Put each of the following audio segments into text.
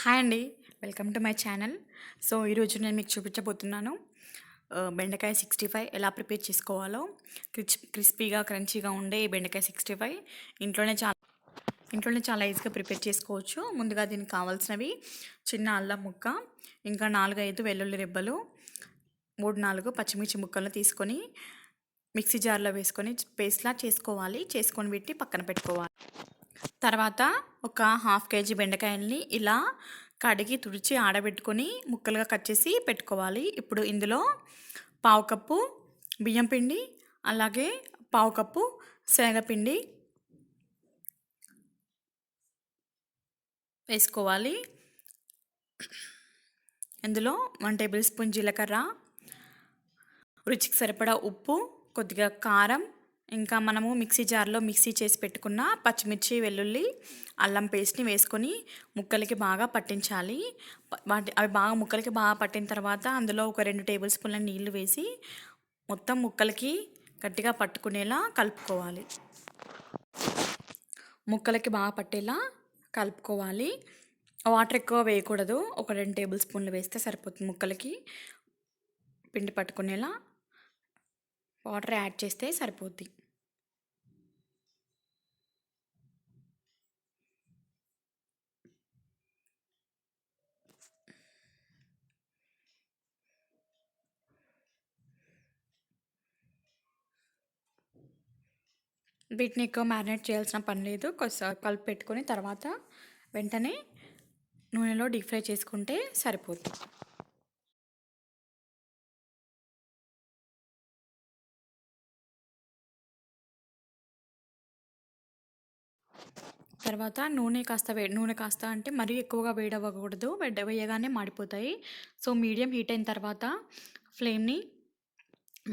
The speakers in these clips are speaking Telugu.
హాయ్ అండి. Welcome to my channel. So ఈరోజు నేను మీకు చూపించబోతున్నాను బెండకాయ 65 ఎలా ప్రిపేర్ చేసుకోవాలో. క్రిస్పీగా క్రంచీగా ఉండే ఈ బెండకాయ 65 ఇంట్లోనే చాలా ఈజీగా ప్రిపేర్ చేసుకోవచ్చు. ముందుగా దీనికి కావాల్సినవి చిన్న అల్లం ముక్క, ఇంకా 4-5 వెల్లుల్లి రెబ్బలు, 3-4 పచ్చిమిర్చి ముక్కలు తీసుకొని మిక్సీ జార్లో వేసుకొని పేస్ట్లా చేసుకోవాలి. చేసుకొని పెట్టి పక్కన పెట్టుకోవాలి. తర్వాత ఒక హాఫ్ కేజీ బెండకాయల్ని ఇలా కడిగి తుడిచి ఆడబెట్టుకొని ముక్కలుగా కట్ చేసి పెట్టుకోవాలి. ఇప్పుడు ఇందులో పావు కప్పు బియ్యం పిండి, అలాగే పావు కప్పు శనగపిండి వేసుకోవాలి. ఇందులో 1 టేబుల్ స్పూన్ జీలకర్ర, రుచికి సరిపడా ఉప్పు, కొద్దిగా కారం, ఇంకా మనము మిక్సీ జార్లో మిక్సీ చేసి పెట్టుకున్న పచ్చిమిర్చి, వెల్లుల్లి, అల్లం పేస్ట్ని వేసుకొని ముక్కలకి బాగా పట్టించాలి. అవి బాగా ముక్కలకి బాగా పట్టిన తర్వాత అందులో ఒక 2 టేబుల్ స్పూన్ల నీళ్లు వేసి మొత్తం ముక్కలకి గట్టిగా పట్టుకునేలా కలుపుకోవాలి. ముక్కలకి బాగా పట్టేలా కలుపుకోవాలి. వాటర్ ఎక్కువ వేయకూడదు. ఒక 2 టేబుల్ స్పూన్లు వేస్తే సరిపోతుంది. ముక్కలకి పిండి పట్టుకునేలా వాటర్ యాడ్ చేస్తే సరిపోద్ది. వీటిని ఎక్కువ మ్యారినేట్ చేయాల్సిన పని లేదు. కలిపి పెట్టుకొని తర్వాత వెంటనే నూనెలో డీప్ ఫ్రై చేసుకుంటే సరిపోతుంది. తర్వాత నూనె కాస్త అంటే మరీ ఎక్కువగా వేడవ్వకూడదు. వేయగానే మాడిపోతాయి. సో మీడియం హీట్ అయిన తర్వాత ఫ్లేమ్ని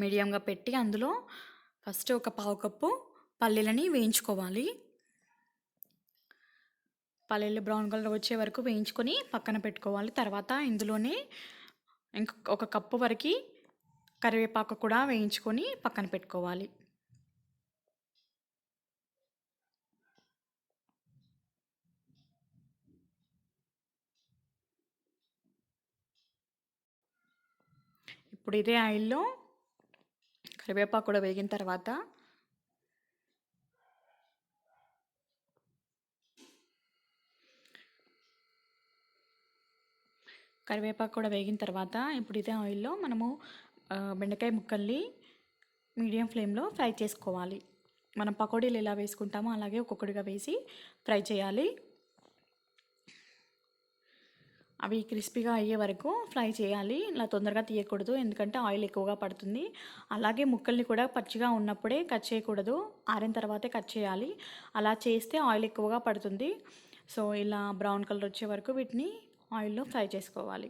మీడియంగా పెట్టి అందులో ఫస్ట్ ఒక పావు కప్పు పల్లీలని వేయించుకోవాలి. పల్లీలు బ్రౌన్ కలర్ వచ్చే వరకు వేయించుకొని పక్కన పెట్టుకోవాలి. తర్వాత ఇందులోనే ఒక కప్పు వరకు కరివేపాకు కూడా వేయించుకొని పక్కన పెట్టుకోవాలి. ఇప్పుడు ఇదే ఆయిల్లో కరివేపాకు కూడా వేగిన తర్వాత ఇప్పుడు ఇదే ఆయిల్లో మనము బెండకాయ ముక్కల్ని మీడియం ఫ్లేమ్లో ఫ్రై చేసుకోవాలి. మనం పకోడీలు ఎలా వేసుకుంటామో అలాగే ఒక్కొక్కటిగా వేసి ఫ్రై చేయాలి. అవి క్రిస్పీగా అయ్యే వరకు ఫ్రై చేయాలి. ఇలా తొందరగా తీయకూడదు, ఎందుకంటే ఆయిల్ ఎక్కువగా పడుతుంది. అలాగే ముక్కల్ని కూడా పచ్చిగా ఉన్నప్పుడే కట్ చేయకూడదు, ఆరిన తర్వాతే కట్ చేయాలి. అలా చేస్తే ఆయిల్ ఎక్కువగా పడుతుంది. సో ఇలా బ్రౌన్ కలర్ వచ్చే వరకు వీటిని ఆయిల్లో ఫ్రై చేసుకోవాలి.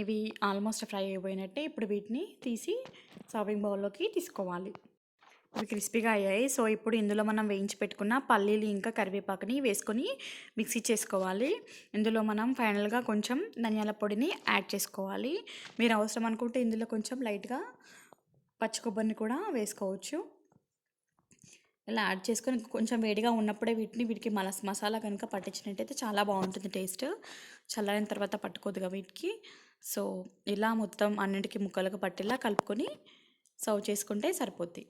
ఇవి ఆల్మోస్ట్ ఫ్రై అయిపోయినట్టే. ఇప్పుడు వీటిని తీసి సర్వింగ్ బౌల్లోకి తీసుకోవాలి. ఇవి క్రిస్పీగా అయ్యాయి. సో ఇప్పుడు ఇందులో మనం వేయించి పెట్టుకున్న పల్లీలు ఇంకా కరివేపాకుని వేసుకొని మిక్సీ చేసుకోవాలి. ఇందులో మనం ఫైనల్గా కొంచెం ధనియాల పొడిని యాడ్ చేసుకోవాలి. మీరు అవసరం అనుకుంటే ఇందులో కొంచెం లైట్గా పచ్చి కొబ్బరిని కూడా వేసుకోవచ్చు. ఇలా యాడ్ చేసుకొని కొంచెం వేడిగా ఉన్నప్పుడే వీటికి మసాలా కనుక పట్టించినట్టయితే చాలా బాగుంటుంది టేస్ట్. చల్లారిన తర్వాత పట్టుకోదుగా వీటికి. సో ఇలా మొత్తం అన్నిటికీ ముక్కలకు పట్టేలా కలుపుకొని సర్వ్ చేసుకుంటే సరిపోద్ది.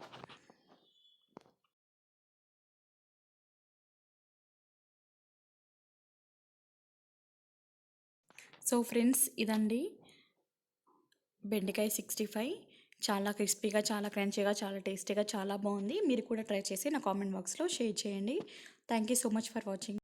సో ఫ్రెండ్స్, ఇదండి బెండకాయ 65. చాలా క్రిస్పీగా, చాలా క్రంచీగా, చాలా టేస్టీగా, చాలా బాగుంది. మీరు కూడా ట్రై చేసి నా కామెంట్ బాక్స్లో షేర్ చేయండి. Thank you so much for watching.